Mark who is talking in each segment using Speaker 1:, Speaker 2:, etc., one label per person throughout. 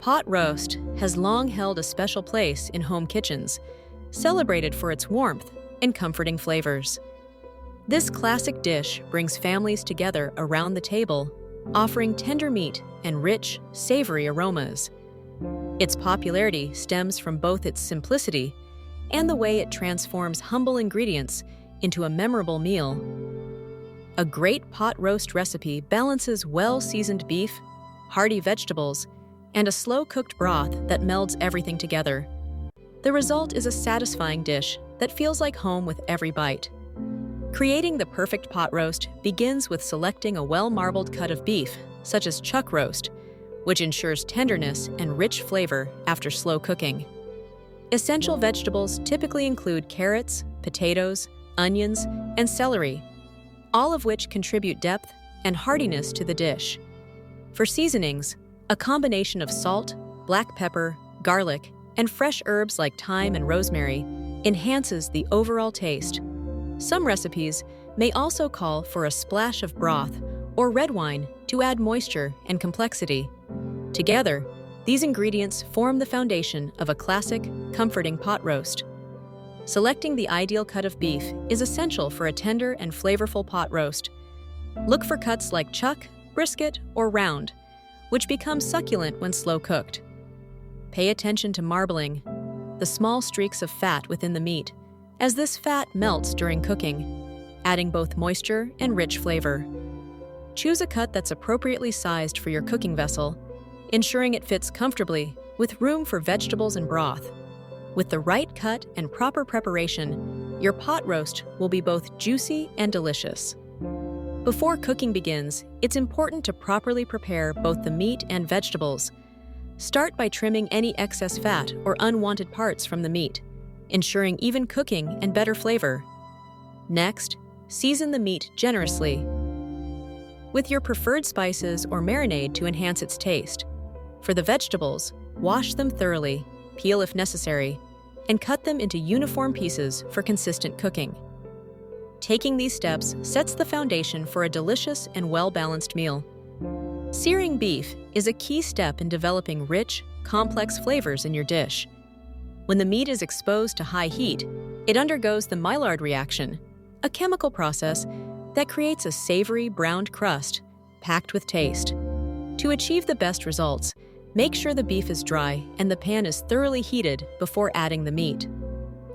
Speaker 1: Pot roast has long held a special place in home kitchens, celebrated for its warmth and comforting flavors. This classic dish brings families together around the table, offering tender meat and rich, savory aromas. Its popularity stems from both its simplicity and the way it transforms humble ingredients into a memorable meal. A great pot roast recipe balances well-seasoned beef, hearty vegetables, and a slow-cooked broth that melds everything together. The result is a satisfying dish that feels like home with every bite. Creating the perfect pot roast begins with selecting a well-marbled cut of beef, such as chuck roast, which ensures tenderness and rich flavor after slow cooking. Essential vegetables typically include carrots, potatoes, onions, and celery, all of which contribute depth and heartiness to the dish. For seasonings, a combination of salt, black pepper, garlic, and fresh herbs like thyme and rosemary enhances the overall taste. Some recipes may also call for a splash of broth or red wine to add moisture and complexity. Together, these ingredients form the foundation of a classic, comforting pot roast. Selecting the ideal cut of beef is essential for a tender and flavorful pot roast. Look for cuts like chuck, brisket, or round, which become succulent when slow cooked. Pay attention to marbling, the small streaks of fat within the meat, as this fat melts during cooking, adding both moisture and rich flavor. Choose a cut that's appropriately sized for your cooking vessel, ensuring it fits comfortably with room for vegetables and broth. With the right cut and proper preparation, your pot roast will be both juicy and delicious. Before cooking begins, it's important to properly prepare both the meat and vegetables. Start by trimming any excess fat or unwanted parts from the meat, ensuring even cooking and better flavor. Next, season the meat generously with your preferred spices or marinade to enhance its taste. For the vegetables, wash them thoroughly, peel if necessary, and cut them into uniform pieces for consistent cooking. Taking these steps sets the foundation for a delicious and well-balanced meal. Searing beef is a key step in developing rich, complex flavors in your dish. When the meat is exposed to high heat, it undergoes the Maillard reaction, a chemical process that creates a savory, browned crust packed with taste. To achieve the best results, make sure the beef is dry and the pan is thoroughly heated before adding the meat.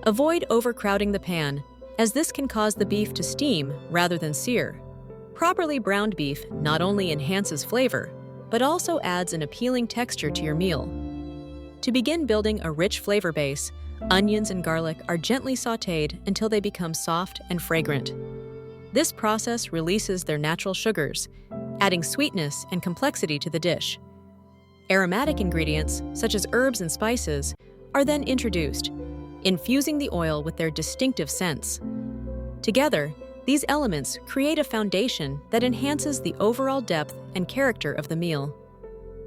Speaker 1: Avoid overcrowding the pan, as this can cause the beef to steam rather than sear. Properly browned beef not only enhances flavor, but also adds an appealing texture to your meal. To begin building a rich flavor base, onions and garlic are gently sautéed until they become soft and fragrant. This process releases their natural sugars, adding sweetness and complexity to the dish. Aromatic ingredients, such as herbs and spices, are then introduced, infusing the oil with their distinctive scents. Together, these elements create a foundation that enhances the overall depth and character of the meal.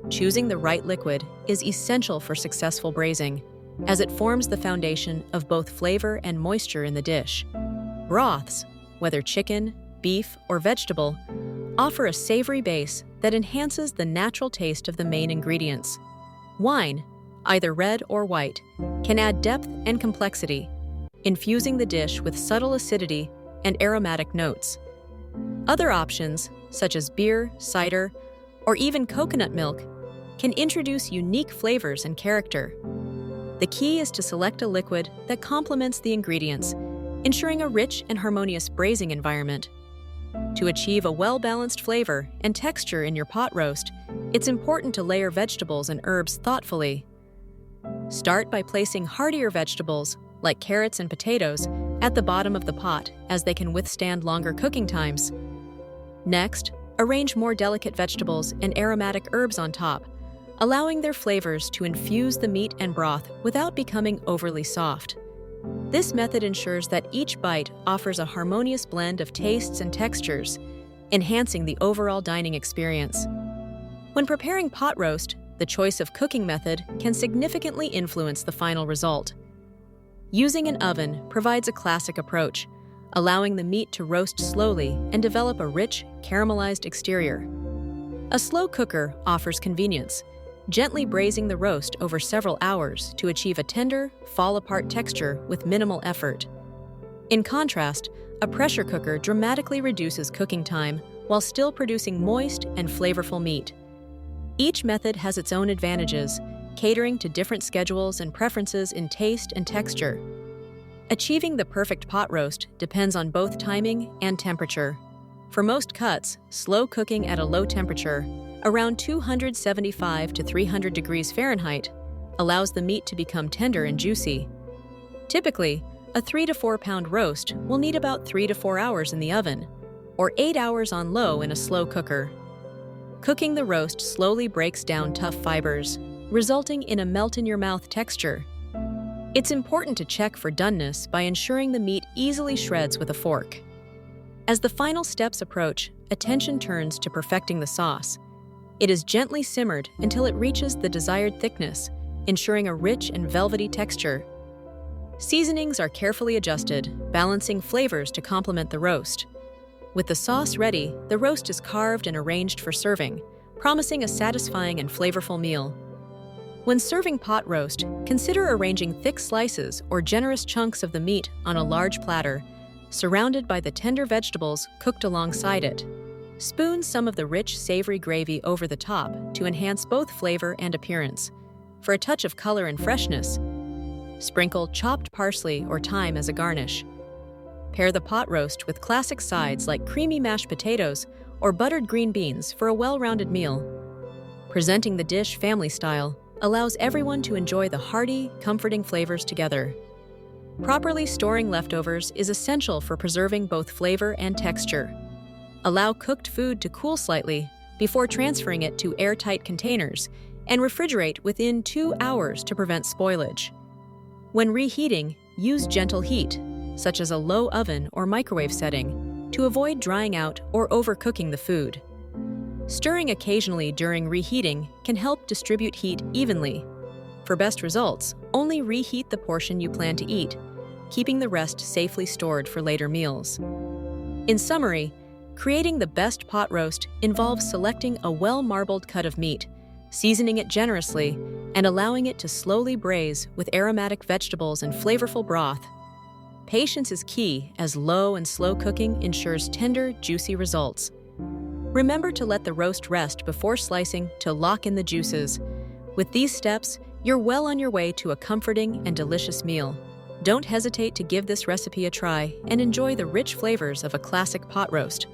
Speaker 1: Choosing the right liquid is essential for successful braising, as it forms the foundation of both flavor and moisture in the dish. Broths, whether chicken, beef, or vegetable, offer a savory base that enhances the natural taste of the main ingredients. Wine, either red or white, can add depth and complexity, infusing the dish with subtle acidity and aromatic notes. Other options, such as beer, cider, or even coconut milk, can introduce unique flavors and character. The key is to select a liquid that complements the ingredients, ensuring a rich and harmonious braising environment. To achieve a well-balanced flavor and texture in your pot roast, it's important to layer vegetables and herbs thoughtfully. Start by placing heartier vegetables, like carrots and potatoes, at the bottom of the pot, as they can withstand longer cooking times. Next, arrange more delicate vegetables and aromatic herbs on top, allowing their flavors to infuse the meat and broth without becoming overly soft. This method ensures that each bite offers a harmonious blend of tastes and textures, enhancing the overall dining experience. When preparing pot roast, the choice of cooking method can significantly influence the final result. Using an oven provides a classic approach, allowing the meat to roast slowly and develop a rich, caramelized exterior. A slow cooker offers convenience, gently braising the roast over several hours to achieve a tender, fall-apart texture with minimal effort. In contrast, a pressure cooker dramatically reduces cooking time while still producing moist and flavorful meat. Each method has its own advantages, catering to different schedules and preferences in taste and texture. Achieving the perfect pot roast depends on both timing and temperature. For most cuts, slow cooking at a low temperature, around 275 to 300 degrees Fahrenheit, allows the meat to become tender and juicy. Typically, a 3 to 4 pound roast will need about 3 to 4 hours in the oven, or 8 hours on low in a slow cooker. Cooking the roast slowly breaks down tough fibers, resulting in a melt-in-your-mouth texture. It's important to check for doneness by ensuring the meat easily shreds with a fork. As the final steps approach, attention turns to perfecting the sauce. It is gently simmered until it reaches the desired thickness, ensuring a rich and velvety texture. Seasonings are carefully adjusted, balancing flavors to complement the roast. With the sauce ready, the roast is carved and arranged for serving, promising a satisfying and flavorful meal. When serving pot roast, consider arranging thick slices or generous chunks of the meat on a large platter, surrounded by the tender vegetables cooked alongside it. Spoon some of the rich, savory gravy over the top to enhance both flavor and appearance. For a touch of color and freshness, sprinkle chopped parsley or thyme as a garnish. Pair the pot roast with classic sides like creamy mashed potatoes or buttered green beans for a well-rounded meal. Presenting the dish family style allows everyone to enjoy the hearty, comforting flavors together. Properly storing leftovers is essential for preserving both flavor and texture. Allow cooked food to cool slightly before transferring it to airtight containers and refrigerate within 2 hours to prevent spoilage. When reheating, use gentle heat, such as a low oven or microwave setting, to avoid drying out or overcooking the food. Stirring occasionally during reheating can help distribute heat evenly. For best results, only reheat the portion you plan to eat, keeping the rest safely stored for later meals. In summary, creating the best pot roast involves selecting a well-marbled cut of meat, seasoning it generously, and allowing it to slowly braise with aromatic vegetables and flavorful broth. Patience is key, as low and slow cooking ensures tender, juicy results. Remember to let the roast rest before slicing to lock in the juices. With these steps, you're well on your way to a comforting and delicious meal. Don't hesitate to give this recipe a try and enjoy the rich flavors of a classic pot roast.